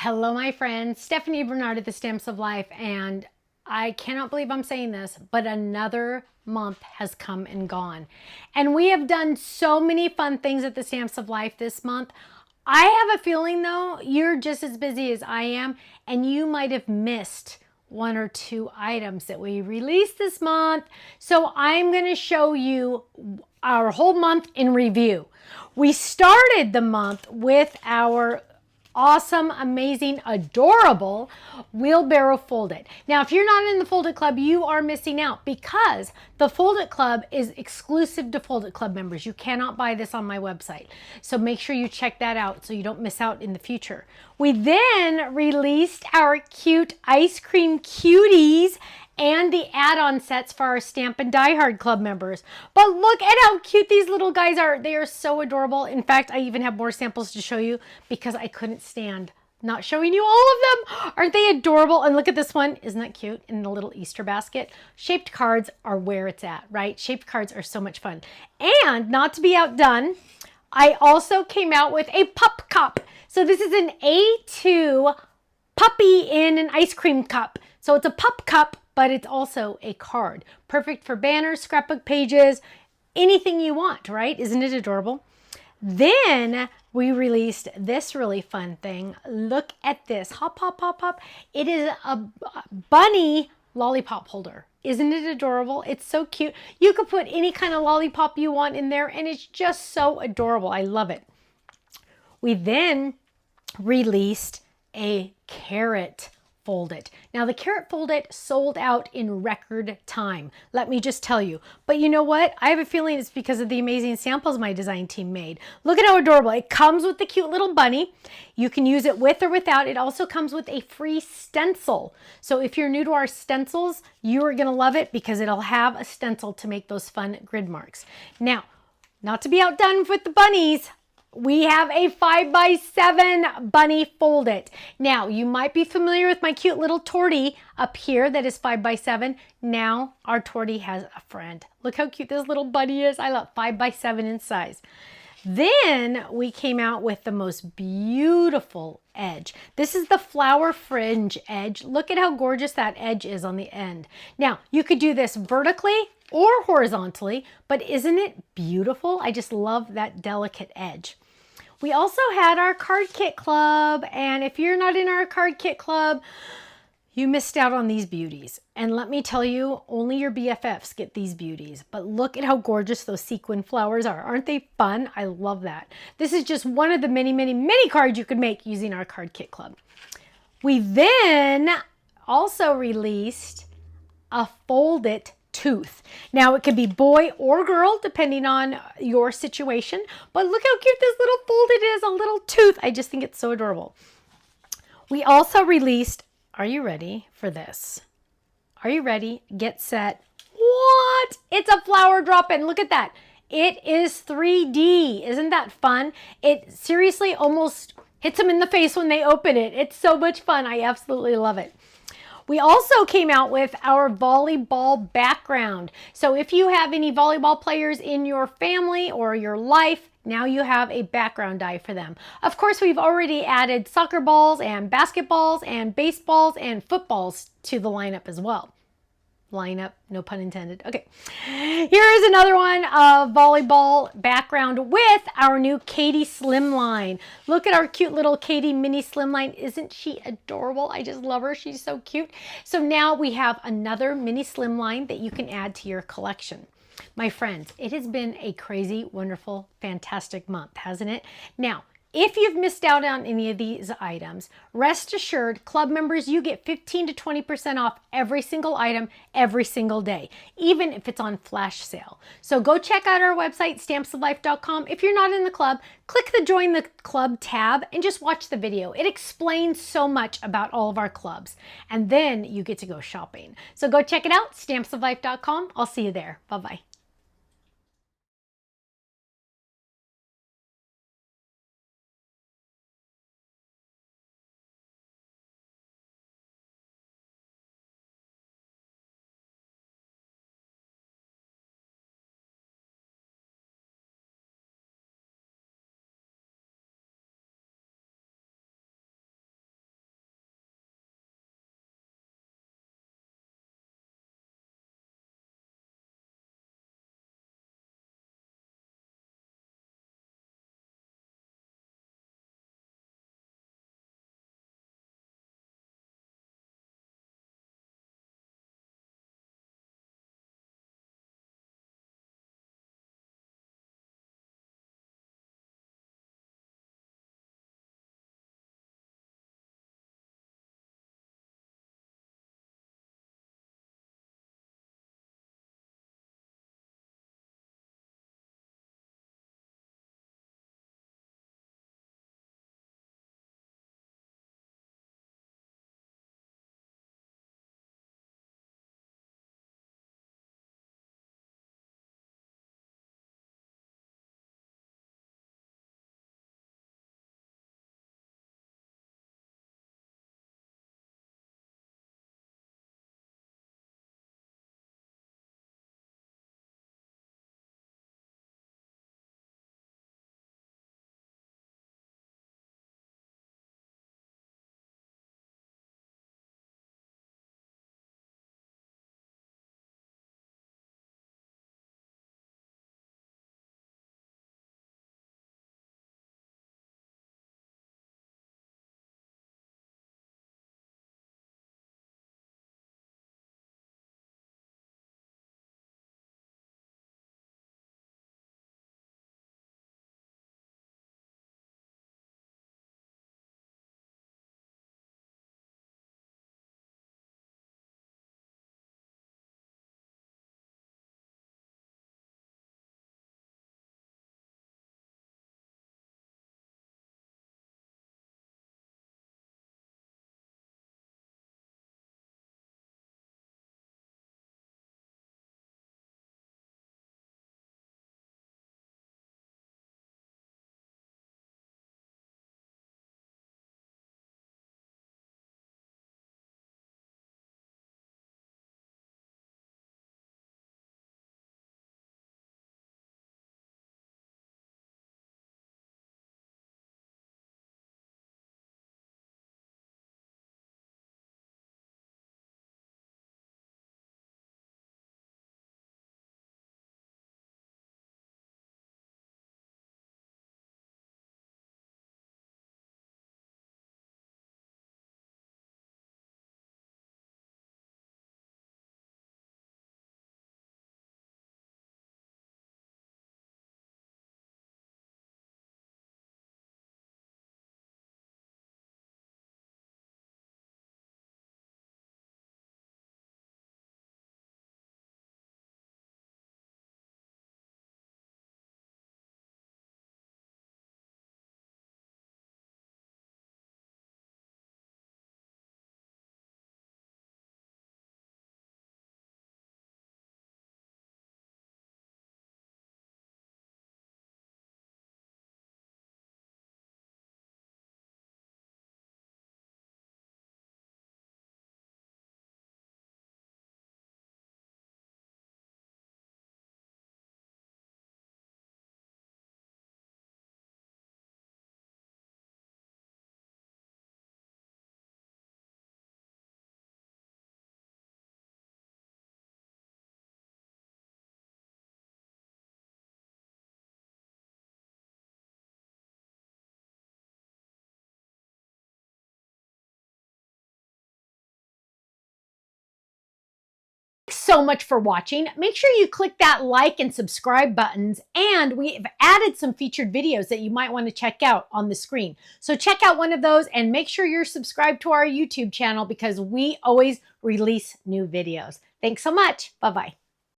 Hello, my friends. Stephanie Bernard at the Stamps of Life, and I cannot believe I'm saying this, but another month has come and gone. And we have done so many fun things at the Stamps of Life this month. I have a feeling, though, you're just as busy as I am, and you might have missed one or two items that we released this month. So I'm going to show you our whole month in review. We started the month with our awesome, amazing, adorable wheelbarrow folded. Now, if you're not in the Folded Club, you are missing out because the Folded Club is exclusive to Folded Club members. You cannot buy this on my website. So make sure you check that out so you don't miss out in the future. We then released our cute ice cream cuties and the add-on sets for our Stamp and Die Hard Club members. But look at how cute these little guys are. They are so adorable. In fact, I even have more samples to show you because I couldn't stand not showing you all of them. Aren't they adorable? And look at this one. Isn't that cute? In the little Easter basket. Shaped cards are where it's at, right? Shaped cards are so much fun. And not to be outdone, I also came out with a pup cup. So this is an A2 puppy in an ice cream cup. So it's a pup cup, but it's also a card. Perfect for banners, scrapbook pages, anything you want, right? Isn't it adorable? Then we released this really fun thing. Look at this. Hop, hop, hop, hop. It is a bunny lollipop holder. Isn't it adorable? It's so cute. You could put any kind of lollipop you want in there, and it's just so adorable. I love it. We then released a carrot folded. Now the carrot folded sold out in record time. Let me just tell you. But you know what? I have a feeling it's because of the amazing samples my design team made. Look at how adorable. It comes with the cute little bunny. You can use it with or without. It also comes with a free stencil. So if you're new to our stencils, you are going to love it because it'll have a stencil to make those fun grid marks. Now, not to be outdone with the bunnies, we have a 5x7 bunny fold-it. Now, you might be familiar with my cute little tortie up here that is 5x7. Now, our tortie has a friend. Look how cute this little bunny is. I love 5x7 in size. Then we came out with the most beautiful edge. This is the flower fringe edge. Look at how gorgeous that edge is on the end. Now, you could do this vertically or horizontally, but isn't it beautiful? I just love that delicate edge. We also had our card kit club, and if you're not in our card kit club, you missed out on these beauties. And let me tell you, only your BFFs get these beauties. But look at how gorgeous those sequin flowers are. Aren't they fun? I love that. This is just one of the many, many, many cards you could make using our card kit club. We then also released a fold-it tooth. Now it could be boy or girl depending on your situation, but look how cute this little folded is, a little tooth. I just think it's so adorable. We also released, are you ready for this? Are you ready? Get set. What? It's a flower drop-in. Look at that. It is 3D. Isn't that fun? It seriously almost hits them in the face when they open it. It's so much fun. I absolutely love it. We also came out with our volleyball background. So if you have any volleyball players in your family or your life, now you have a background die for them. Of course, we've already added soccer balls and basketballs and baseballs and footballs to the lineup as well. Lineup, no pun intended. Okay, here is another one of volleyball background with our new Katie Slimline. Look at our cute little Katie mini Slimline. Isn't she adorable? I just love her. She's so cute. So now we have another mini Slimline that you can add to your collection. My friends, it has been a crazy, wonderful, fantastic month, hasn't it? Now, if you've missed out on any of these items, rest assured, club members, you get 15 to 20% off every single item, every single day, even if it's on flash sale. So go check out our website, stampsoflife.com. If you're not in the club, click the Join the Club tab and just watch the video. It explains so much about all of our clubs. And then you get to go shopping. So go check it out, stampsoflife.com. I'll see you there. Bye-bye. so much for watching. Make sure you click that like and subscribe buttons, and we've added some featured videos that you might want to check out on the screen. So check out one of those and make sure you're subscribed to our YouTube channel because we always release new videos. Thanks so much. Bye-bye.